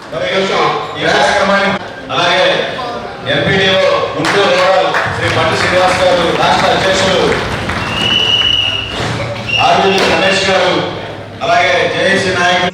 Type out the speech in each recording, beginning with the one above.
ఈ కార్యక్రమాన్ని అలాగే ఎంపీడీఓ గుంటూరు రూరల్ శ్రీ పట్టు శ్రీనివాస్ గారు, రాష్ట్ర అధ్యక్షులు ఆర్వీ గణేష్ గారు, అలాగే జేఏసీ నాయకులు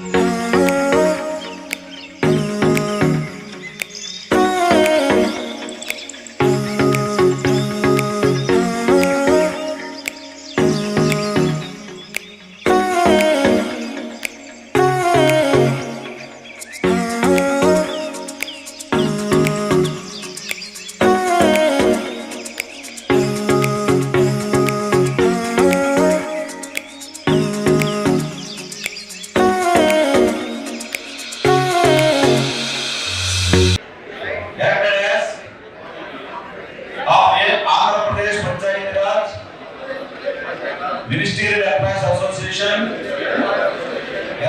Ministerial Affairs Association,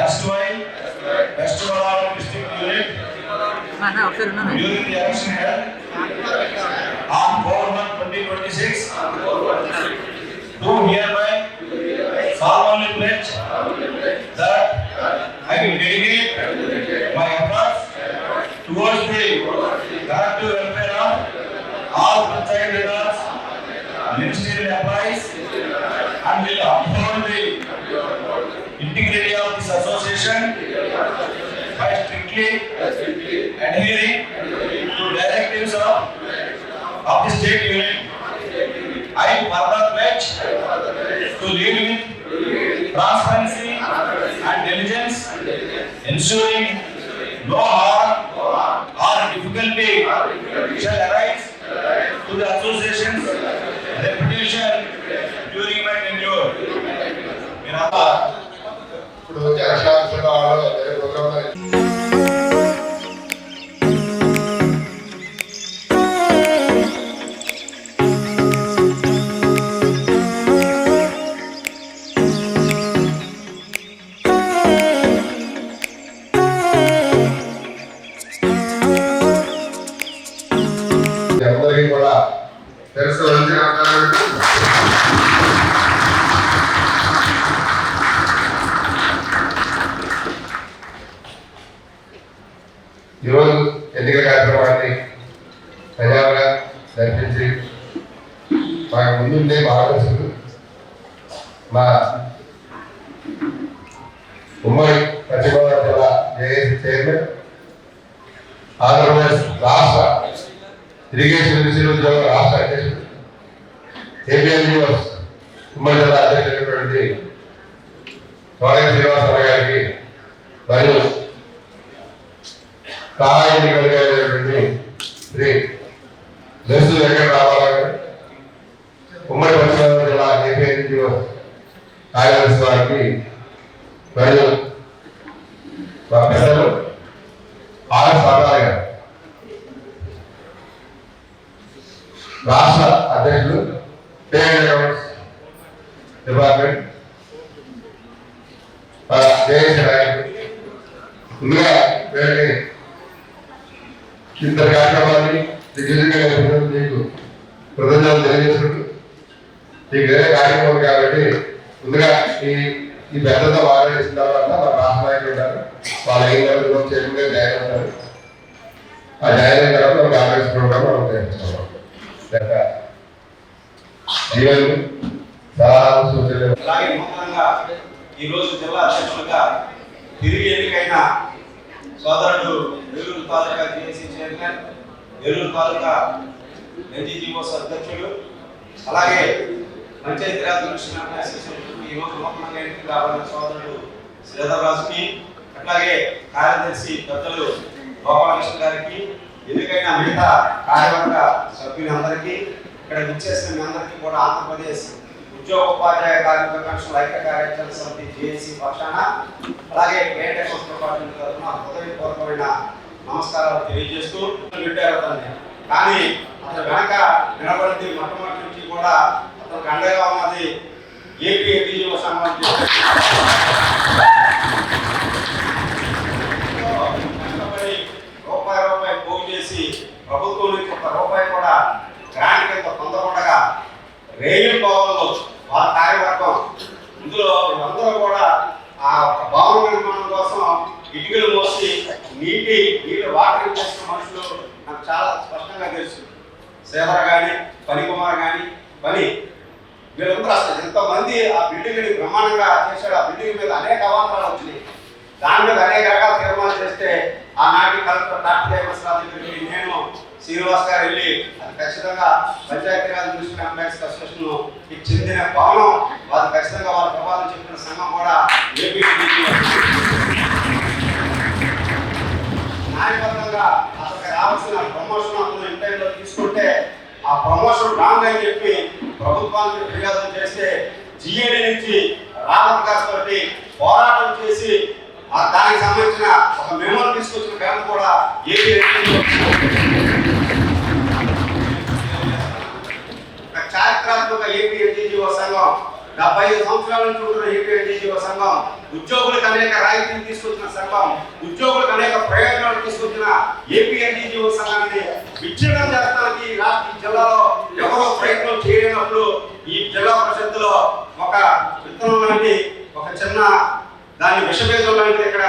erstwhile West Godavari District Unit, during the election held on 4/1/2026, do hereby solemnly pledge that I will dedicate my efforts towards the collective welfare of all panchayat leaders, ministerial employees, and will uphold the integrity of this association by strictly adhering to directives of the state unit. I further pledge to lead with transparency and diligence, ensuring no harm or difficulty shall arise to the association's reputation during my tenure. అందరికీ కూడా తెలుసు. ఈరోజు ఎన్నికల కార్యక్రమాన్ని ప్రజలుగా జరిపించి మాకు ముందుండే మార్గదర్శకులు మా ఉమ్మడి పశ్చిమ గోదావరి జిల్లా జేఏసీ చైర్మన్, ఆంధ్రప్రదేశ్ రాష్ట్ర ఇరిగేషన్ విశ్వవిద్యాలయ రాష్ట్ర అధ్యక్షుడు, ఏపీఎన్జిఓస్ ఉమ్మడి జిల్లా అధ్యక్షుడైనటువంటి సోదరి శ్రీనివాసరావు గారికి మరియు సహాయ ఎన్నికలైనటువంటి శ్రీ దర్శు వెంకటరామారావు గారు, ఉమ్మడి పశ్చిమ గోదావరి జిల్లా ఏపీఎన్జిఓ కార్యదర్శి వారికి మరియు మా పెద్దలు ఆర్ సారారావు గారు, రాష్ట్ర అధ్యక్షులు డిపార్ట్మెంట్ జేఏసీ నాయకులు, ముందుగా వీళ్ళని ఇంత కార్యక్రమాన్ని దిగ్విజయంగా మీకు కృతజ్ఞతలు తెలియజేసుకుంటూ, మీకు వేరే కార్యక్రమం కాబట్టి ముందుగా ఈ పెద్దతో మాట్లాడేసిన తర్వాత మన రాష్ట్ర నాయకులు ఉంటారు, వాళ్ళ అయిన చైర్మన్గా జాయిన్ అవుతారు. ఆ జాయిన్ అయిన తర్వాత మనకు ఆర్గనైజ్ ప్రోగ్రామ్ మనం చేస్తున్నాం. జీవనం సలహాలు సూచనలు. అలాగే నూతనంగా ఈరోజు జిల్లా అధ్యక్షులుగా తిరిగి ఎన్నికైన సోదరుడు ఏలూరు తాలూకా జేఏసీ చైర్మన్, ఏలూరు తాలూకా ఎన్జిఓస్ అధ్యక్షులు, అలాగే పంచాయతీరాజ్ కమిషన్ అసోసియేషన్ ఈరోజు నూతనంగా ఎన్నిక రాబడిన సోదరుడు శ్రీధర్రాజుకి, అట్లాగే కార్యదర్శి పెద్దలు గోపాలకృష్ణ గారికి, ఎన్నికైన మిగతా కార్యవర్గ సభ్యులందరికీ, ఇక్కడ విచ్చేసిన మీ అందరికీ కూడా ఆంధ్రప్రదేశ్ ఉద్యోగ ఉపాధ్యాయ కార్మిక కమిషన్ ఐక్య కార్యాచరణ సమితి జేఏసీ పక్షాన, అలాగే కేంద్ర సంస్థ పార్టీ తరఫున హృదయపూర్వకమైన నమస్కారాలు తెలియజేస్తూ పెట్టారు అతన్ని. కానీ అతను వెనక నిలబడింది మొట్టమొదటి నుంచి కూడా అతనికి అండగా ఉన్నది ఏపీ ఎన్జిఓ సంఘం రూపాయి పోగు చేసి ప్రభుత్వం నుంచి ₹1 కూడా గ్రాంట్ కింద పొందకుండా రేయిల్ భవన్లో వాళ్ళ కార్యవర్గం ఇందులో అందరూ కూడా ఆ భవన నిర్మాణం కోసం ఇటుకలు మోసి నీళ్ళు వాటరింగ్ చేసిన మనుషులు నాకు చాలా స్పష్టంగా తెలుసు. సేవర్ కానీ, పనికుమార్ కానీ, వీళ్ళందరూ అసలు ఎంతమంది ఆ బిల్డింగ్ని బ్రహ్మాండంగా చేశాడు. ఆ బిల్డింగ్ మీద అనేక అవాంతరాలు వచ్చినాయి. దాని మీద అనేక రకాల తీర్మానాలు చేస్తే ఆనాటి కలెక్టర్ డాక్టర్ దేవస్రావు దగ్గరికి నేను శ్రీనివాస్ గారు వెళ్ళి అది ఖచ్చితంగా పంచాయతీరాజ్ మున్సిపల్ ఎంప్లాయీస్ అసోసియేషన్కి చెందిన భవనం, వారు ఖచ్చితంగా వాళ్ళ ప్రభావం చెప్పిన సంఘం కూడా ఏపీ న్యాయబద్ధంగా అతనికి రావాల్సిన ప్రమోషన్ అతను ఇన్ టైంలో తీసుకుంటే ఆ ప్రమోషన్ రాంగ్ అని చెప్పి ప్రభుత్వానికి ఫిర్యాదు చేస్తే జిఏడి నుంచి రామత్ గారితో పోరాటం చేసి దానికి సంబంధించిన ఒక మెమో తీసుకొచ్చిన ఘనత కూడా ఏపీ చారిత్రాత్మక ఏపీ ఎన్జీఓ సంఘం 75 సంవత్సరాల నుంచి ఉంటున్న ఏపీ ఎన్జీఓ సంఘం, ఉద్యోగులకు అనేక రాయితీలు తీసుకొచ్చిన సంఘం, ఉద్యోగులకు అనేక ప్రయోజనాలు తీసుకొచ్చిన ఏపీ ఎన్జీఓ సంఘాన్ని విచ్ఛిన్నం చేస్తానికి ఈ జిల్లాలో ఎవరో ప్రయత్నం చేయనప్పుడు ఈ జిల్లా పరిషత్తులో ఒక విత్తనం లాంటి ఒక చిన్న దాని విషబీజం లాంటిది ఇక్కడ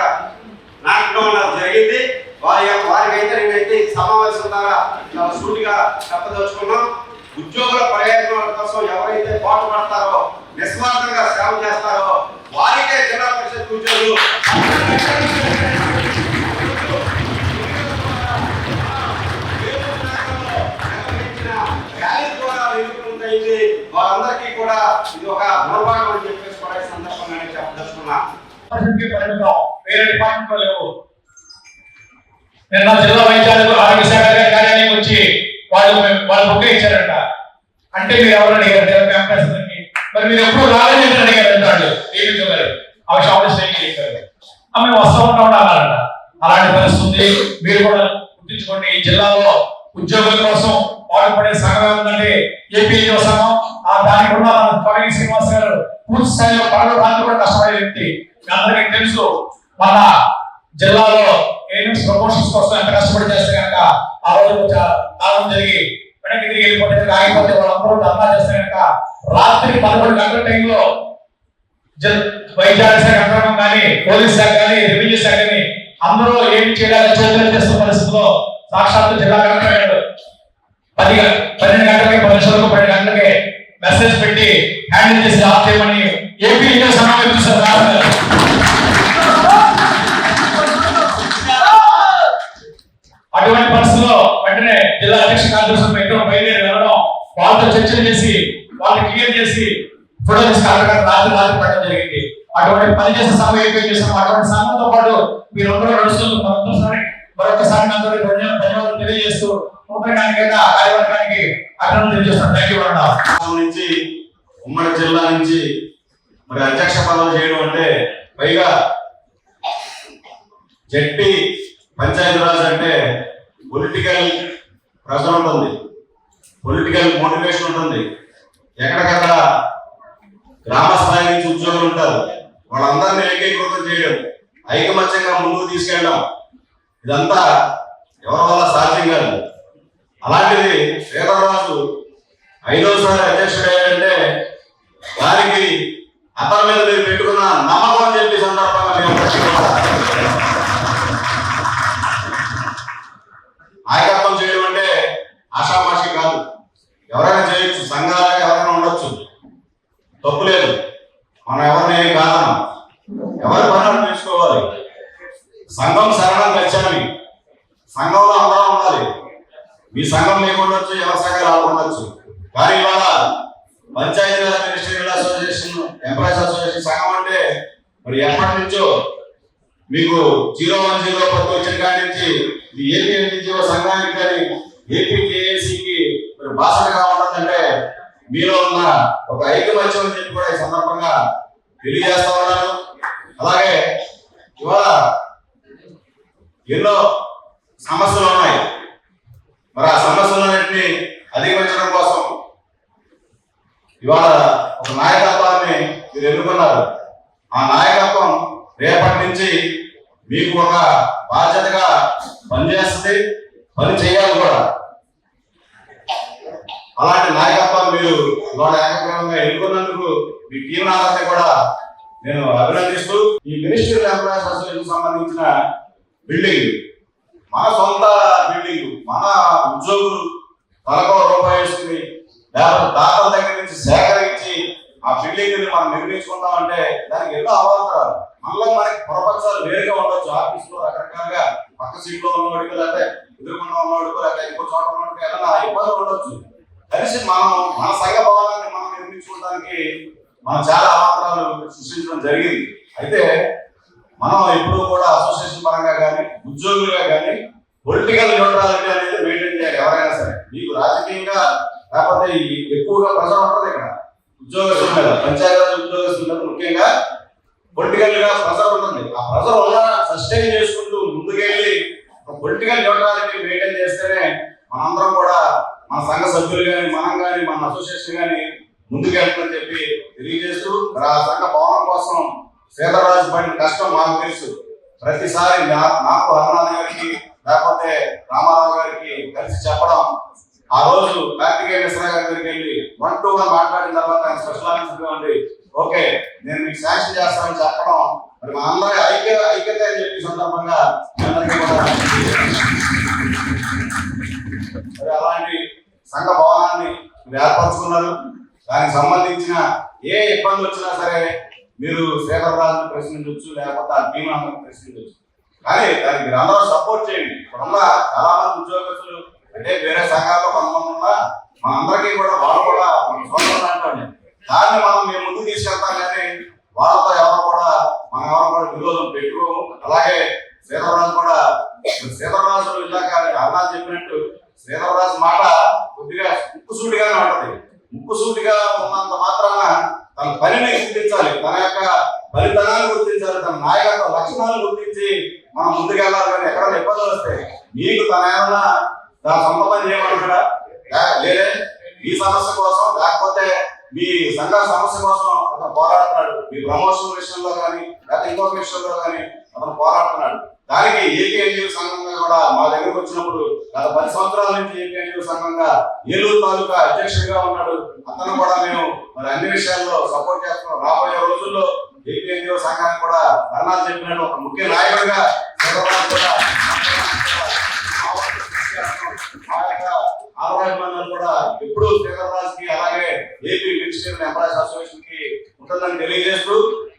నాటడం జరిగింది. వారికైతే నేనైతే సమావేశం ద్వారా చాలా సూటిగా చెప్పదలుచుకున్నాం. ఉద్యోగుల ప్రయోజనాల కోసం ఎవరైతే పాటుపడతారో, నిస్వార్థంగా సేవ చేస్తారో వారికే జిల్లా పరిషత్ ఉద్యోగులు వాళ్ళందరికీ కూడా ఇది ఒక గుణపాఠం అని చెప్పేసి కూడా ఈ సందర్భంగా నేను చెప్పదలుచుకున్నా. వేరే డిపార్ట్మెంట్ లేవు. నిన్న జిల్లా ఆరోగ్య శాఖ కార్యాలయం వచ్చి వాళ్ళు బుక్ ఇచ్చారంట. అంటే మీరు ఎవరు అడిగారు? మరి మీరు ఎప్పుడు రాలేదని అడిగారు అంటాడు ఏమి గారు. ఆ విషయం చెప్పారు. మేము వస్తూ ఉంటాం అన్నారంట. అలాంటి పరిస్థితి మీరు కూడా గుర్తించుకోండి. ఈ జిల్లాలో ఉద్యోగుల కోసం పాటుపడే సంఘం ఉందంటే ఏపీ సంఘం. దానికి కూడా తొలగి శ్రీనివాస్ గారు పూర్తి స్థాయిలో పాల్గొనడానికి కూడా కష్టపడే వ్యక్తి. మీ అందరికీ తెలుసు. మన జిల్లాలో ఏఎన్ఎంస్ ప్రమోషన్స్ కోసం ఎంత కష్టపడి చేస్తే కనుక ఆ రోజు కాలం జరిగి వెనక్కి తిరిగి వెళ్ళిపోతే ఆగిపోతే వాళ్ళందరూ ధర్నా చేస్తే కనుక రాత్రి 11 గంటల టైంలో వైద్య శాఖ యంత్రాంగం కానీ, పోలీస్ శాఖ కానీ, రెవెన్యూ శాఖ కానీ అందరూ ఏమి చేయాలని చేతులు చేస్తున్న పరిస్థితుల్లో సాక్షాత్తు జిల్లా కలెక్టర్ 12 గంటలకి 12 గంటలకి మెసేజ్ పెట్టి హ్యాండిల్ చేసి ఆఫ్ చేయమని ఏపీ సమావేశం చూసారు. అటువంటి పరిస్థితుల్లో వెంటనే జిల్లా అధ్యక్ష కార్యదర్శులు ఇద్దరు బయలుదేరి వెళ్ళడం, వాళ్ళతో చర్చలు చేసి వాళ్ళని క్లియర్ చేసి ఫోటో తీసి రాత్రి పడడం జరిగింది. అటువంటి పనిచేసే సమయం ఏపీ చేసాం. అటువంటి సమయంతో పాటు మీరు అందరూ నడుస్తుంది. మరొకసారి అందరూ ధన్యవాదాలు తెలియజేస్తూ కార్యవర్గానికి అభినందనలు తెలియజేస్తాను. Thank you. నుంచి ఉమ్మడి జిల్లా నుంచి మరి అధ్యక్ష పదవి చేయడం అంటే, పైగా జడ్పీ పంచాయతీరాజ్ అంటే పొలిటికల్ ప్రెషర్ ఉంటుంది, పొలిటికల్ మోటివేషన్ ఉంటుంది. ఎక్కడికక్కడ గ్రామ స్థాయి నుంచి ఉద్యోగులు ఉంటారు. వాళ్ళందరినీ ఏకీకృతం చేయడం, ఐకమత్యంగా ముందుకు తీసుకెళ్ళడం, ఇదంతా ఎవరి వల్ల సాధ్యం కాదు. అలాంటిది శ్రీధరరాజు 5వసారి అధ్యక్షుడు అయ్యాడంటే వారికి అతని మీద మీరు పెట్టుకున్న నమ్మకం అని చెప్పి సందర్భంగా నాయకత్వం చేయడం అంటే ఆషామాషి కాదు. ఎవరైనా చేయొచ్చు, సంఘాలకు ఎవరైనా ఉండొచ్చు, తప్పు లేదు. మనం ఎవరిని ఏం కాదన్నాం, ఎవరి పనులు నేర్చుకోవాలి. సంఘం శరణం గచ్చామి, సంఘంలో అందరం ఉండాలి. మీ సంఘం మీకు ఉండొచ్చు, ఎవరి సంఘాలు ఉండొచ్చు. కానీ ఇవాళ Panchayati Raj ministerial association, employees association సంఘం అంటే మరి ఎప్పటి నుంచో మీకు 010 పత్తి వచ్చిన కాడి నుంచి ఏపీ ఎన్జీఓ సంఘానికి కానీ ఏపీ జేఏసీకి మరి భాషగా ఉంటుందంటే మీలో ఉన్న ఒక ఐకమత్యం అని చెప్పి కూడా ఈ సందర్భంగా తెలియజేస్తా ఉన్నాను. అలాగే ఇవాళ ఎన్నో సమస్యలు ఉన్నాయి. మరి ఆ సమస్యలన్నింటినీ అధిగమించడం కోసం ఇవాళ ఒక నాయకత్వాన్ని మీరు ఎన్నుకున్నారు. ఆ నాయకత్వం రేపటి నుంచి మీకు ఒక బాధ్యతగా పనిచేస్తుంది, పని చేయాలి కూడా. అలాంటి నాయకత్వం మీరు ఇవాళ ఏకగ్రీవంగా ఎన్నుకున్నందుకు మీ టీం అందరినీ కూడా నేను అభినందిస్తూ, ఈ మినిస్ట్రియల్ ఎంప్లాయీస్ అసోసియేషన్ సంబంధించిన బిల్డింగ్, మన సొంత బిల్డింగ్, మన ఉద్యోగులు తలకో రూపాయి వేసుకుని లేకపోతే దాతల దగ్గర నుంచి సేకరించి ఆ బిల్డింగ్ ని మనం నిర్మించుకుంటామంటే దానికి ఎన్నో అవాంతరాలు. మనలో మనకి ప్రపంచాలు వేరుగా ఉండొచ్చు. ఆఫీస్ లో రకరకాలుగా పక్క సీట్ లో ఉన్నవాడికి లేకపోతే ఎదురుకుండా ఉన్నవాడికి లేకపోతే ఇంకో చోట ఉన్నవాడికి ఏదైనా ఇబ్బందులు ఉండొచ్చు. కలిసి మనం మన సంఘ భవనాన్ని మనం నిర్మించుకోవడానికి మనం చాలా అవాంతరాలు సృష్టించడం జరిగింది. అయితే మనం ఎప్పుడూ కూడా అసోసియేషన్ పరంగా కానీ ఉద్యోగులుగా కానీ పొలిటికల్ న్యూట్రాలిటీ అనేది మెయింటైన్ చేయాలి. ఎవరైనా సరే మీకు రాజకీయంగా లేకపోతే ఎక్కువగా ప్రజలు ఉంటుంది ఇక్కడ ఉద్యోగస్తుల మీద, పంచాయతీరాజ్ ఉద్యోగస్తుల మీద ముఖ్యంగా పొలిటికల్ గా ప్రెజర్ ఉంటుంది. ఆ ప్రెజర్ వల్ల సస్టైన్ చేసుకుంటూ ముందుకెళ్ళి పొలిటికల్ న్యూట్రాలిటీ మెయింటైన్ చేస్తేనే మనందరం కూడా మన సంఘ సభ్యులు కానీ మనం కానీ మన అసోసియేషన్ కానీ ముందుకెళ్తుందని చెప్పి తెలియజేస్తూ ఆ సంఘ భవనం కోసం శ్రీధర్రాజు పడిన కష్టం మాకు తెలుసు. ప్రతిసారి నాకు హరినాథ్ గారికి లేకపోతే రామారావు గారికి కలిసి చెప్పడం, ఆ రోజు కార్తికేయ మిశ్రా గారి దగ్గరికి వెళ్ళి 1-to-1 మాట్లాడిన తర్వాత ఆయన స్పెషల్ ఆఫీసర్ ఉండి ఓకే నేను మీకు శాంక్షన్ చేస్తానని చెప్పడం, మరి మా అందరి ఐక్యత అని చెప్పి సందర్భంగా మరి అలాంటి సంఘ భవనాన్ని మీరు ఏర్పరచుకున్నారు. దానికి సంబంధించిన ఏ ఇబ్బంది వచ్చినా సరే మీరు శ్రీధర్రాజుని ప్రశ్నించవచ్చు, లేకపోతే ఆ టీం అందరిని ప్రశ్నించవచ్చు. కానీ దానికి మీరు అందరూ సపోర్ట్ చేయండి. ఇప్పుడున్న చాలా మంది ఉద్యోగస్తులు అంటే వేరే సంఘాల్లో కొంతమంది ఉన్నా మనందరికీ కూడా వాళ్ళు కూడా మన సోదరులు అంటారు. దాన్ని మేము ముందుకు తీసుకెళ్తాం కానీ వాళ్ళతో ఎవరు కూడా విరోధం పెట్టుకోము. అలాగే శ్రీధర్రాజు ఇందాక అన్నా చెప్పినట్టు శ్రీధర్రాజు మాట కొద్దిగా ముక్కుసూటిగానే ఉంటది. ముక్కుసూటిగా ఉన్నంత మాత్రాన తన పనిని గుర్తించాలి, తన యొక్క ఫలితాన్ని గుర్తించాలి, తన నాయకత్వ లక్షణాలను గుర్తించి మనం ముందుకెళ్ళాలి. కానీ ఎక్కడైనా ఇబ్బందులు వస్తాయి మీకు తన ఏమన్నా దాని సొంత పని చేయమంటాడా, లేదే ఈ సమస్య కోసం లేకపోతే మీ సంఘ సమస్య కోసం అతను పోరాడుతున్నాడు. మీ ప్రమోషన్ విషయంలో కానీ లేకపోతే ఇంకొక విషయంలో కానీ అతను పోరాడుతున్నాడు. దానికి ఏపీ ఎన్జిఓ సంఘంగా కూడా మా దగ్గరకు వచ్చినప్పుడు గత 10 సంవత్సరాల నుంచి ఏపీ ఎన్జిఓ సంఘంగా ఏలూరు తాలూకా అధ్యక్షుడిగా ఉన్నాడు. అతను కూడా మేము మరి అన్ని విషయాల్లో సపోర్ట్ చేస్తున్నాం. రాబోయే రోజుల్లో ఏపీ ఎన్జిఓ సంఘానికి కూడా హరినాథ్ చెప్పినట్టు ఒక ముఖ్య నాయకుడిగా కూడా ఎప్పుడు శ్రీధర్రాజ్ కి అలాగే ఏపీ మినిస్టర్ ఎంప్లాయీస్ అసోసియేషన్ కి ఉంటుందని తెలియజేస్తూ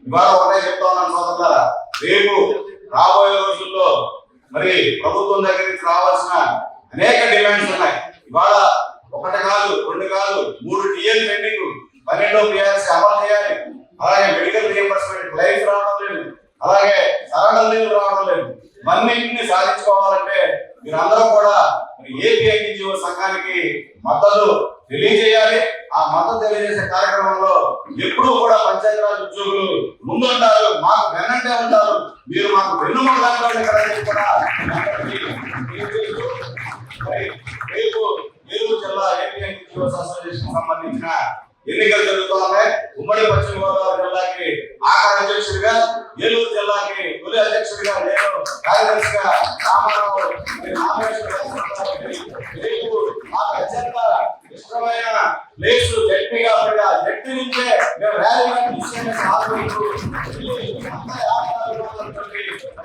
ఇవాళ ఒకటే చెప్తా ఉన్నాను సోదరులారా, రేపు రాబోయే రోజుల్లో మరి ప్రభుత్వం దగ్గర నుంచి రావాల్సిన అనేక డిమాండ్స్ ఉన్నాయి. ఇవాళ 1 కాదు 2 కాదు 3 టీఎల్ పెండింగ్, 12వ పిఆర్సీ అమలు చేయాలి. అలాగే మెడికల్ రియంబర్స్మెంట్ క్లెయిమ్స్ రావడం లేదు, అలాగే సరెండర్ లీవ్ రావడం లేదు. ఇవన్నింటినీ సాధించుకోవాలంటే మీరందరూ కూడా ఏపీ ఎన్జిఓ సంఘానికి మద్దతు తెలియజేయాలి. ఆ మద్దతు తెలియజేసే కార్యక్రమంలో ఎప్పుడూ కూడా పంచాయతీరాజ్ ఉద్యోగులు ముందుంటారు, మాకు వెన్నంటే ఉంటారు, మీరు మాకు వెన్నుముక కూడా రేపు ఏలూరు జిల్లా ఏపీ ఎన్జిఓ అసోసియేషన్ సంబంధించిన ఎన్నికలు జరుగుతున్నాయి. ఉమ్మడి పశ్చిమ గోదావరి జిల్లాకి ఆఖరి అధ్యక్షుడిగా, ఏలూరు జిల్లాకి తొలి అధ్యక్షుడిగా నేను కార్యదర్శిగా రామారావు మాకు అత్యంత ఇష్టమైన ప్లేస్ జడ్పీ కాబట్టి ఆ జడ్పీ నుంచే మేము ర్యాలీగా తీసుకునే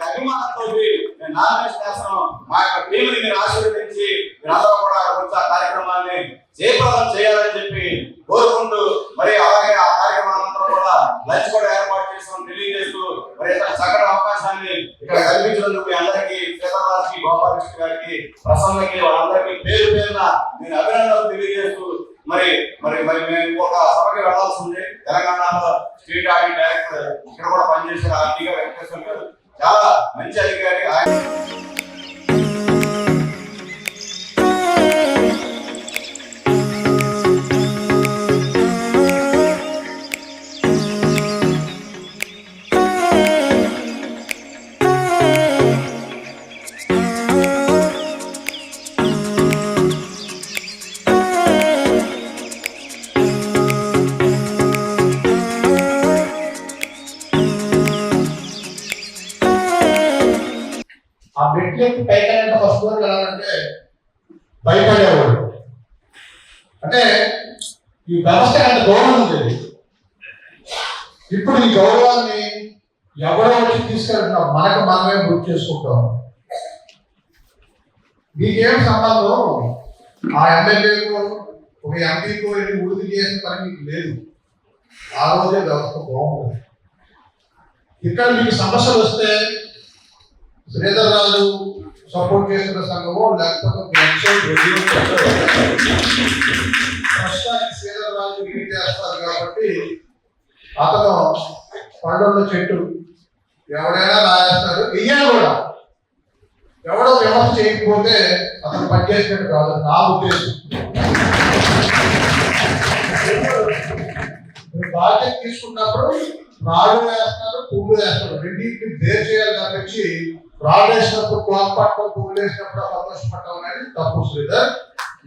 అభిమానంతో మేము నామినేషన్ చేస్తున్నాం. మా యొక్క టీంని మీరు ఆశీర్వదించి మీరందరూ కూడా వచ్చి ఆ కార్యక్రమాన్ని జయప్రదం చేయాలని చెప్పి కోరుకుంటూ మరి అలాగే ఆ కార్యక్రమాలంతా కూడా లంచ్ కూడా ఏర్పాటు చేస్తామని తెలియజేస్తూ మరి చక్కటి అవకాశాన్ని ఇక్కడ కల్పించినందుకు మీ అందరికీ శ్రీధర్రాజ్కి, గోపాలకృష్ణ గారికి, ప్రసన్నకి వాళ్ళందరికీ పేరు పేరున నేను అభినందనలు తెలియజేస్తూ మరి మేము ఒక సభకి వెళ్లాల్సి ఉంది. తెలంగాణలో స్టేట్ ఆడిట్ డైరెక్టర్ ఇక్కడ కూడా పనిచేసిన ఆర్టీగా వెంకటేశ్వర గారు చాలా మంచి అధికారి. ఆ మెట్లెక్కి పైకి ఫస్ట్ ఫ్లోర్ వెళ్ళాలంటే భయపడేవాడు. అంటే ఈ వ్యవస్థ అంత గౌరవం ఉండేది. ఇప్పుడు ఈ గౌరవాన్ని ఎవరో వచ్చి తీసుకెళ్తున్నాం, మనకు మనమే గుర్తు చేసుకుంటాం. మీకేం సంబంధం ఆ ఎమ్మెల్యేకు ఒక ఎంపీకు వృద్ధి చేసిన పని మీకు లేదు. ఆ రోజే వ్యవస్థ బాగుంటుంది. ఇక్కడ మీకు సమస్యలు వస్తే శ్రీధర్ రాజు సపోర్ట్ చేస్తున్న సంఘము లేకపోతే ప్రస్తుతానికి శ్రీధర్ రాజు లీడ్ చేస్తారు కాబట్టి అతను పండుగ చెట్టు ఎవడైనా రాయేస్తాడు, వెయ్యాలి కూడా. ఎవడో వ్యవస్థ చేయకపోతే అతను పనిచేసినట్టు కాదు నా ఉద్దేశం. బాధ్యత తీసుకున్నప్పుడు రాళ్ళు వేస్తారు, పువ్వులు వేస్తారు, రెండింటిని వేరు చేయాలి తప్పించి రాళ్ళు వేసినప్పుడు క్లాక్ పట్టుకొని పువ్వులు వేసినప్పుడు సంతోషపడటం అనేది తప్పు శ్రీధర్.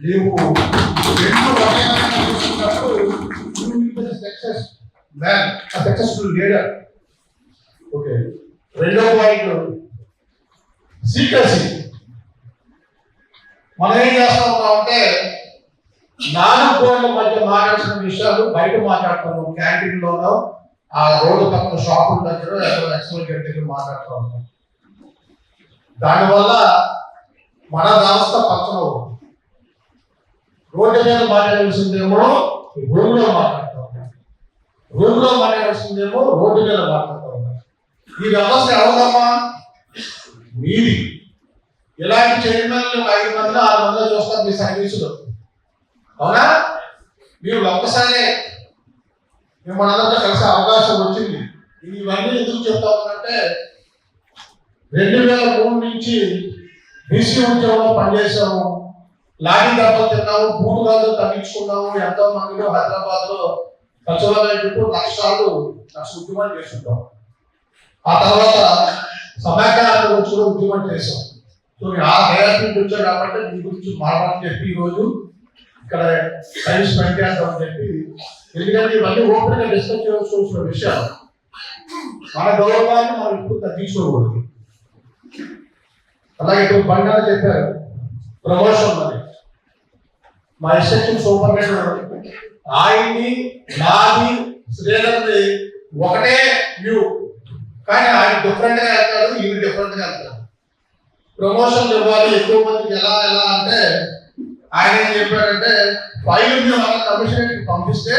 నీవు సక్సెస్ఫుల్ లీడర్. ఓకే, రెండో పాయింట్ సీక్రెసీ. మనం ఏం చేస్తా ఉన్నామంటే 4 గోడల మధ్య మాట్లాడాల్సిన విషయాలు బయట మాట్లాడుతున్నాం. క్యాంటీన్ లోనో ఆ రోడ్డు పక్కన షాపుల దగ్గర ఎక్స్పోజ్ దగ్గర మాట్లాడుతూ ఉంటాం. దానివల్ల మన వ్యవస్థ పక్కన రోడ్డు మీద మాట్లాడాల్సిందేమో రూమ్ లో మాట్లాడుతూ ఉంటాం, రూమ్ లో మాట్లాడాల్సిందేమో రోడ్డు మీద మాట్లాడుతూ ఉంటాం. ఈ వ్యవస్థ ఎవరమ్మా? మీది. ఇలాంటి చైర్మన్లు 5 మంది 6 మంది చూస్తారు మీ సర్వీసులో, అవునా? మీరు ఒక్కసారి మనందరితో కలిసే అవకాశం వచ్చింది. ఇవన్నీ ఎందుకు చెప్తా ఉన్నానంటే 2003 నుంచి బీసీ ఉద్యోగంలో పనిచేసాము, లాఠీ దెబ్బలు తిన్నాము, బూటు గాజులు తగ్గించుకున్నాము. ఎంతో మందిలో హైదరాబాద్ లో సచివాలయం చుట్టూ లక్ష ఉద్యమాలు చేస్తుంటాం. ఆ తర్వాత సమాచారాల గురించి కూడా ఉద్యమం చేశాం. సో ఆ డైరెక్ట్ వచ్చారు కాబట్టి మీ గురించి మాట్లాడని చెప్పి ఈరోజు ఇక్కడ టైం స్పెండ్ చేద్దామని చెప్పి, ఎందుకంటే ఇవన్నీ ఓపెన్ గా డిస్కస్ చేసుకోవాల్సిన విషయాలు. మన గౌరవాన్ని మనం ఇప్పుడు తగ్గించుకోకూడదు. అలాగే ఇప్పుడు బండి చెప్పారు ప్రమోషన్ అని. మా ఎస్ఎస్ఎం సూపర్వైజర్ ఆయన్ని నాది శ్రీధర్ది ఒకటే వ్యూ, కానీ ఆయన డిఫరెంట్ గా వెళ్తాడు, ఈయన డిఫరెంట్ గా వెళ్తాడు. ప్రమోషన్లు ఇవ్వాలి ఎక్కువ మందికి ఎలా అంటే ఆయన ఏం చెప్పాడంటే ఫైల్ కమిషనర్ పంపిస్తే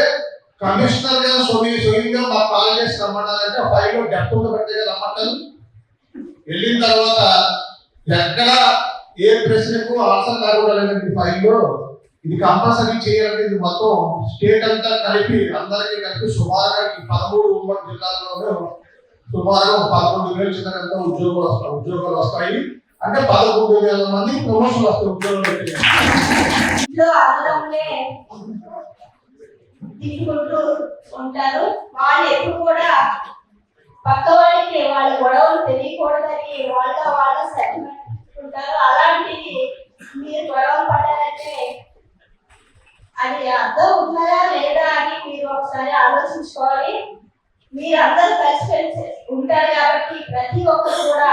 కమిషనర్ గా స్వయంగా మాకు కాల్ చేసి రమ్మన్నారంటే ఫైల్ డెప్త్ బట్టి రమ్మంటారు. వెళ్ళిన తర్వాత ఎక్కడ ఏ ప్రశ్నకు ఆన్సర్ కాకూడదు ఫైల్లో ఇది కంపల్సరీ చేయాలంటే ఇది మొత్తం స్టేట్ అంతా కలిపి అందరికీ కలిపి సుమారుగా 13 ఉమ్మడి జిల్లాల్లోనే సుమారుగా 11,000 చిన్న ఉద్యోగాలు వస్తాయి. అంటే 11,000 మంది ప్రమోషన్ వస్తాయి ఉద్యోగాలు. తీసుకుంటూ ఉంటారు. వాళ్ళు ఎప్పుడు కూడా పక్క వాళ్ళకి వాళ్ళ గొడవలు తెలియకూడదని వాళ్ళ సెటిల్మెంట్ ఉంటారు. అలాంటిది మీరు గొడవలు పడ్డారంటే అది అర్థం ఉన్నారా లేదా అని మీరు ఒకసారి ఆలోచించుకోవాలి. మీరు అందరూ కలిసి ఉంటారు కాబట్టి ప్రతి ఒక్కరు కూడా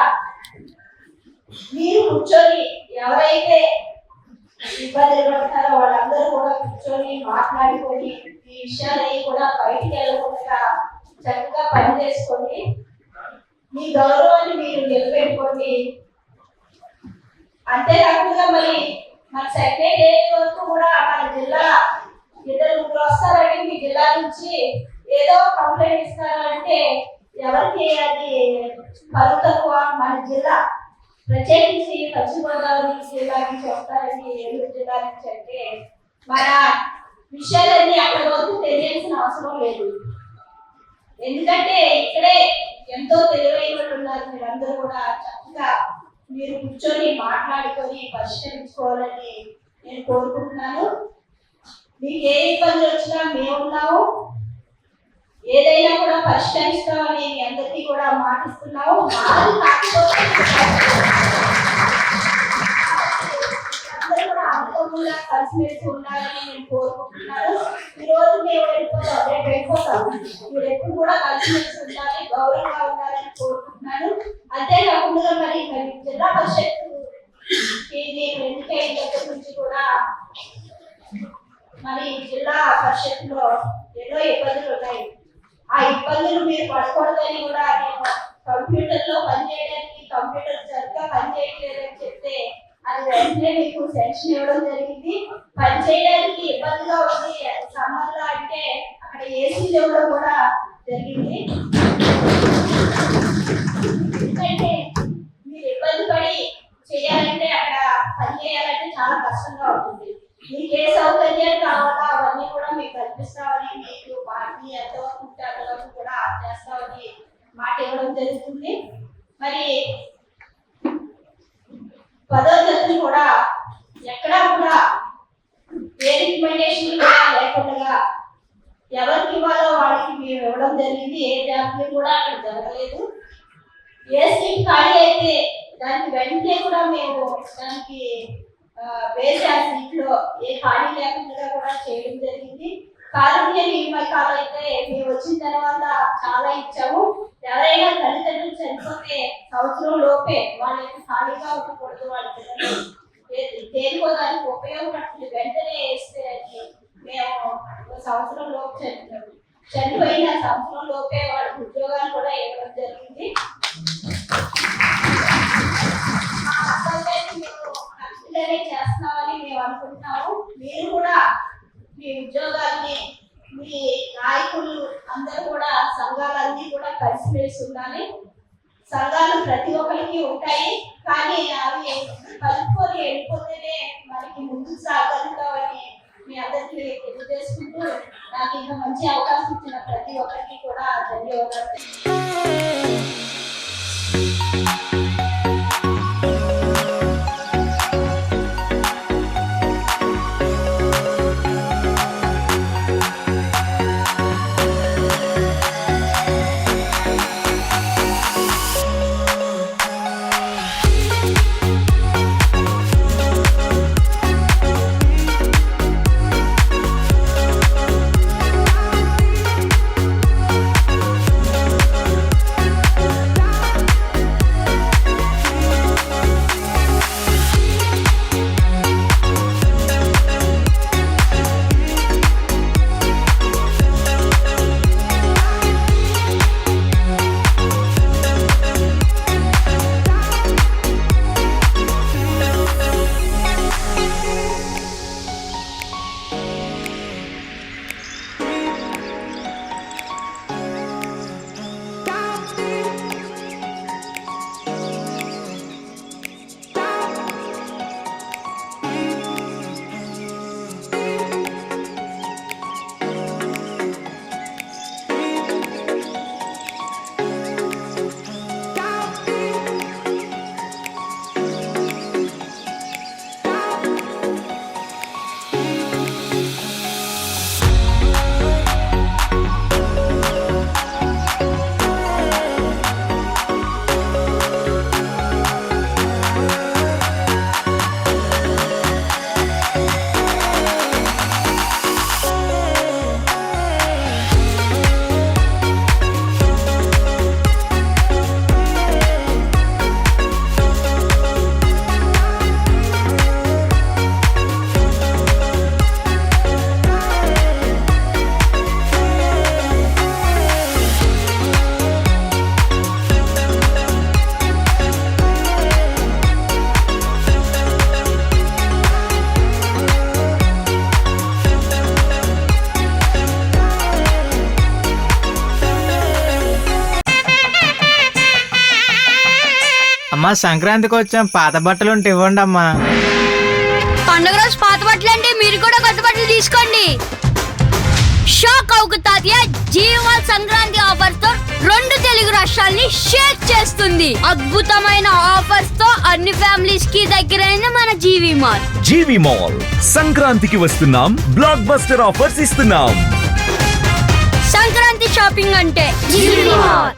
మీరు కూర్చొని ఎవరైతే ఇబ్బందులు పడతారో వాళ్ళందరూ కూడా కూర్చొని మాట్లాడుకొని ఈ విషయాలన్నీ కూడా బయటికి వెళ్ళకుండా చక్కగా పని చేసుకోండి. మీ గౌరవాన్ని మీరు నిలబెట్టుకోండి. అంతేకాకుండా మరి మన సెక్రటేరియట్ వరకు కూడా మన జిల్లా 2-3 వస్తారండి. మీ జిల్లా నుంచి ఏదో కంప్లైంట్ ఇస్తారంటే ఎవరికి అది పరువు తక్కువ. మన జిల్లా ప్రత్యేకించి పశ్చిమ గోదావరి జిల్లా నుంచి వస్తారండి, ఏలూరు జిల్లా నుంచి అంటే మన విషయాలన్నీ అక్కడి వరకు తెలియాల్సిన అవసరం లేదు. ఎందుకంటే ఇక్కడే ఎంతో తెలివైన వాళ్ళు ఉన్నారు. మీరందరూ కూడా చక్కగా మీరు కూర్చొని మాట్లాడుకొని పరిష్కరించుకోవాలని నేను కోరుకుంటున్నాను. మీకు ఏ ఇబ్బందులు వచ్చినా మేమున్నాము, ఏదైనా కూడా పరిష్కరిస్తామని మీ అందరికీ కూడా మాటిస్తున్నాము. అందరూ కూడా అనుకోకుండా కలిసిమెలిసి ఉండాలని నేను కోరుకుంటున్నాను. ఈ రోజు మేము వెళ్ళిపోతాం, రేపు వెళ్ళిపోతాం. మీరు ఎప్పుడు కూడా కలిసిమెలిసి ఉండాలి, గౌరవంగా ఉండాలని కోరుకుంటున్నాను. అంతేకాకుండా మరి జిల్లా పరిషత్ నేను ఎన్నికైన దగ్గర నుంచి కూడా మరి జిల్లా పరిషత్ లో ఎన్నో ఇబ్బందులు ఉన్నాయి. ఆ ఇబ్బందులు మీరు పడకూడదని కూడా నేను కంప్యూటర్ లో పనిచేయడానికి కంప్యూటర్ సరిగ్గా పనిచేయట్లేదని చెప్తే అది వెంటనే మీకు సెక్షన్ ఇవ్వడం జరిగింది. పని చేయడానికి ఇబ్బందిగా ఉంది సమ్మర్ లో అంటే అక్కడ ఏసీలు ఇవ్వడం కూడా జరిగింది. ఎందుకంటే మీరు ఇబ్బంది పడి చేయాలంటే అక్కడ పని చేయాలంటే చాలా కష్టంగా ఉంటుంది. మీకు ఏ సౌకర్యాలు కావాలా అవన్నీ కూడా మీకు కల్పిస్తామని, మీకు పార్టీ ఎంతవరకు ఉంటే అంతవరకు కూడా చేస్తామని మాట ఇవ్వడం జరుగుతుంది. మరి పదోన్నతులు కూడా ఎక్కడా కూడా ఏ రికమెండేషన్ కూడా లేకుండా ఎవరికి ఇవ్వాలో వాళ్ళకి మేము ఇవ్వడం జరిగింది. ఏ జాబ్లు కూడా అక్కడ జరగలేదు. ఏ సీట్ ఖాళీ అయితే దానికి వెంటనే కూడా మేము దానికి వేసే ఆ సీట్ లో ఏ ఖాళీ లేకుండా కూడా చేయడం జరిగింది. కారుణ్య నియామకాలు అయితే మేము వచ్చిన తర్వాత చాలా ఇచ్చాము. ఎవరైనా తల్లిదండ్రులు చనిపోతే సంవత్సరం లోపే వాళ్ళకి ఖాళీగా ఉండకూడదు, వాళ్ళ పిల్లలు దేనికో దానికి ఉపయోగపడుతుంది వెంటనే వేస్తే మేము సంవత్సరం లోపు చనిపోయిన సంవత్సరం లోపే వాళ్ళకి ఉద్యోగాలు కూడా ఇవ్వడం జరిగింది. మేము చేస్తున్నామని మేము అనుకుంటున్నాము. మీరు కూడా మీ ఉద్యోగాల్ని మీ నాయకులు అందరూ కూడా సంఘాలన్నీ కూడా కలిసిమెలిసి ఉండాలి. సంఘాలు ప్రతి ఒక్కరికి ఉంటాయి, కానీ అవి కలుపుకొని వెళ్ళిపోతేనే మనకి ముందుకు సాగలుగుతామని మీ అందరికీ తెలియజేసుకుంటూ నాకు ఇంకా మంచి అవకాశం ఇచ్చిన ప్రతి ఒక్కరికి కూడా ధన్యవాదాలు. అమ్మా సంక్రాంతికి వచ్చాం, పాత బట్టలు ఉంటే ఇవ్వండి అమ్మా. పండుగ రోజు పాత బట్టలు అంటే మీరు కూడా కొత్త బట్టలు తీసుకోండి. షాక్ అవుకు తాతయ్య జీవిమాల్ సంక్రాంతి ఆఫర్స్ తో 2 తెలుగు రాష్ట్రాల్ని షేక్ చేస్తుంది. అద్భుతమైన ఆఫర్స్ తో అన్ని ఫ్యామిలీస్ కి దగ్గరైన మన జీవిమాల్. జీవిమాల్ సంక్రాంతికి వస్తున్నాం, బ్లాక్ బస్టర్ ఆఫర్స్ ఇస్తున్నాం. సంక్రాంతి షాపింగ్ అంటే జీవిమాల్.